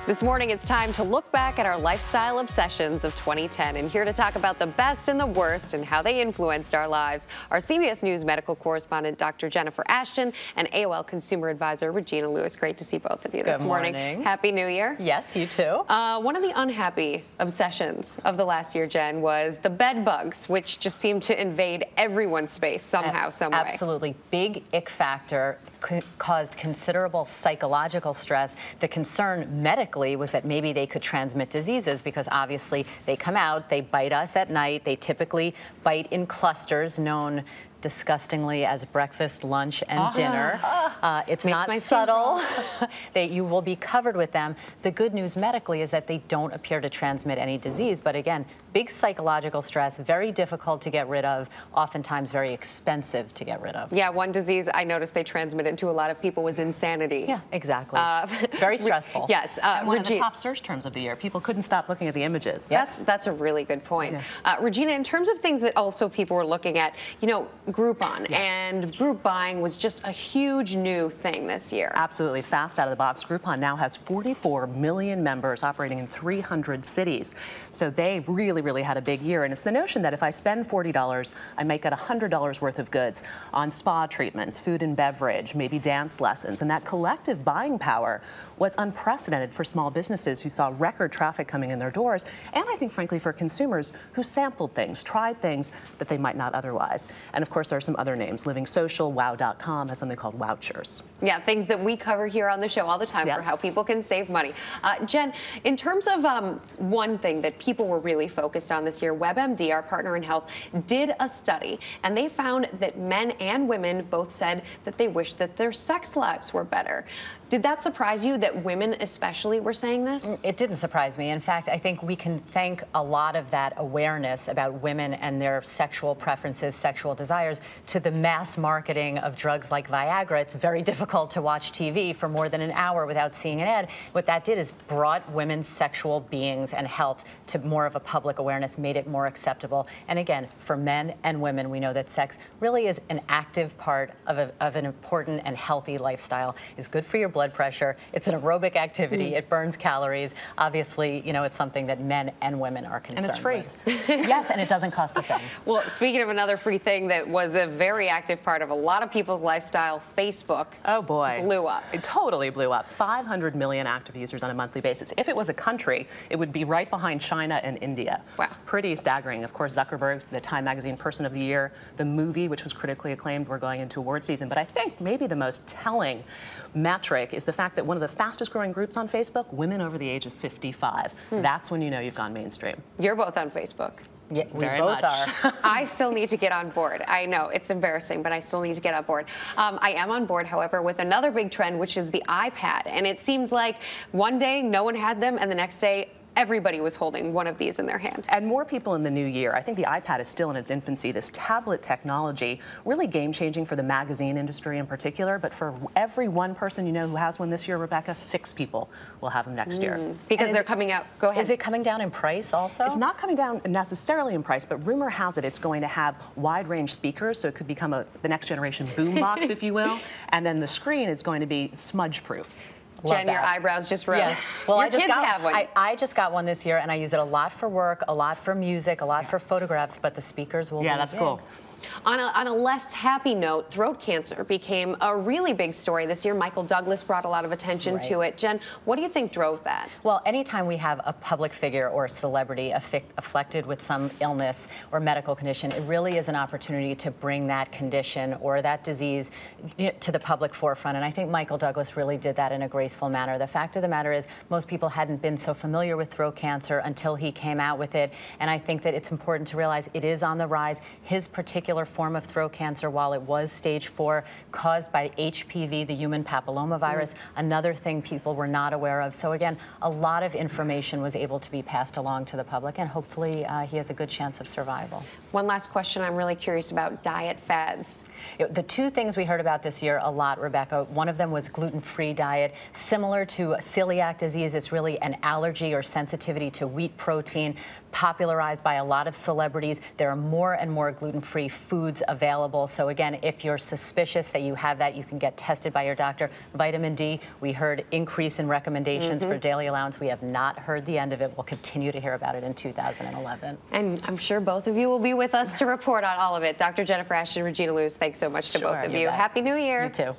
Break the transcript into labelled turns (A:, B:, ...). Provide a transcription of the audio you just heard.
A: This morning, it's time to look back at our lifestyle obsessions of 2010. And here to talk about the best and the worst and how they influenced our lives are CBS News medical correspondent Dr. Jennifer Ashton and AOL consumer advisor Regina Lewis. Great to see both of you this morning.
B: Good morning.
A: Happy New Year.
B: Yes, you too.
A: One of the unhappy obsessions of the last year, Jen, was the bed bugs, which just seemed to invade everyone's space somehow, some way.
B: Absolutely. Big ick factor. Caused considerable psychological stress. The concern medically was that maybe they could transmit diseases because obviously they come out, they bite us at night, they typically bite in clusters known disgustingly as breakfast, lunch, and dinner. It's not subtle. You will be covered with them. The good news medically is that they don't appear to transmit any disease, but again, big psychological stress, very difficult to get rid of, oftentimes very expensive to get rid of.
A: Yeah, one disease I noticed they transmitted to a lot of people was insanity.
B: Yeah, exactly. Very stressful.
A: Yes.
C: One of the top search terms of the year. People couldn't stop looking at the images.
A: Yep. That's a really good point. Yeah. Regina, in terms of things that also people were looking at, you know, Groupon and group buying was just a huge new thing this year.
C: Absolutely. Fast out of the box. Groupon now has 44 million members operating in 300 cities. So they really had a big year. And it's the notion that if I spend $40, I might get $100 worth of goods on spa treatments, food and beverage, maybe dance lessons. And that collective buying power was unprecedented for small businesses who saw record traffic coming in their doors. And I think, frankly, for consumers who sampled things, tried things that they might not otherwise. And of course, there are some other names. Living Social, Wow.com has something called Vouchers.
A: Yeah, things that we cover here on the show all the time for how people can save money. Jen, in terms of one thing that people were really focused on this year, WebMD, our partner in health, did a study, and they found that men and women both said that they wish that their sex lives were better. Did that surprise you that women especially were saying this?
B: It didn't surprise me. In fact, I think we can thank a lot of that awareness about women and their sexual preferences, sexual desires, to the mass marketing of drugs like Viagra. It's very difficult to watch TV for more than an hour without seeing an ad. What that did is brought women's sexual beings and health to more of a public awareness, made it more acceptable. And again, for men and women, we know that sex really is an active part of an important and healthy lifestyle. It's good for your blood pressure. It's an aerobic activity. It burns calories. Obviously, you know, it's something that men and women are concerned with.
C: And it's free.
B: Yes, and it doesn't cost a thing.
A: Well, speaking of another free thing that was a very active part of a lot of people's lifestyle, Facebook.
C: Oh boy.
A: Blew up.
C: It totally blew up. 500 million active users on a monthly basis. If it was a country, it would be right behind China and India.
A: Wow. Pretty
C: staggering. Of course, Zuckerberg, the Time Magazine Person of the Year, the movie, which was critically acclaimed. We're going into award season. But I think maybe the most telling metric is the fact that one of the fastest growing groups on Facebook, women over the age of 55. That's when you know you've gone mainstream.
A: You're both on Facebook.
B: Yeah, we
C: Very
B: both
C: much.
B: are.
A: I still need to get on board. I know it's embarrassing, but I still need to get on board. I am on board, however, with another big trend, which is the iPad. And it seems like one day no one had them, and the next day everybody was holding one of these in their hand.
C: And more people in the new year. I think the iPad is still in its infancy. This tablet technology, really game-changing for the magazine industry in particular, but for every one person you know who has one this year, Rebecca, 6 people will have them next year.
A: Because they're coming out. Go ahead.
B: Is it coming down in price also?
C: It's not coming down necessarily in price, but rumor has it it's going to have wide-range speakers, so it could become the next generation boombox, if you will. And then the screen is going to be smudge-proof.
A: Jen, your eyebrows just rose.
B: Yes. Well,
A: your kids have one.
B: I just got one this year, and I use it a lot for work, a lot for music, a lot for photographs, but the speakers will be
C: that's cool.
A: On a less happy note, throat cancer became a really big story this year. Michael Douglas brought a lot of attention to it. Jen, what do you think drove that?
B: Well, anytime we have a public figure or a celebrity afflicted with some illness or medical condition, it really is an opportunity to bring that condition or that disease to the public forefront. And I think Michael Douglas really did that in a graceful manner. The fact of the matter is most people hadn't been so familiar with throat cancer until he came out with it. And I think that it's important to realize it is on the rise. His particular form of throat cancer, while it was stage 4, caused by HPV, the human papillomavirus, another thing people were not aware of. So again, a lot of information was able to be passed along to the public, and hopefully he has a good chance of survival.
A: One last question I'm really curious about: diet fads.
B: The 2 things we heard about this year a lot, Rebecca, one of them was gluten-free diet. Similar to celiac disease, it's really an allergy or sensitivity to wheat protein, popularized by a lot of celebrities. There are more and more gluten-free foods available. So again, if you're suspicious that you have that, you can get tested by your doctor. Vitamin D, we heard increase in recommendations for daily allowance. We have not heard the end of it. We'll continue to hear about it in 2011.
A: And I'm sure both of you will be with us to report on all of it. Dr. Jennifer, Ashton, and Regina Lewis, thanks so much to both of you. Happy New Year.
B: You too.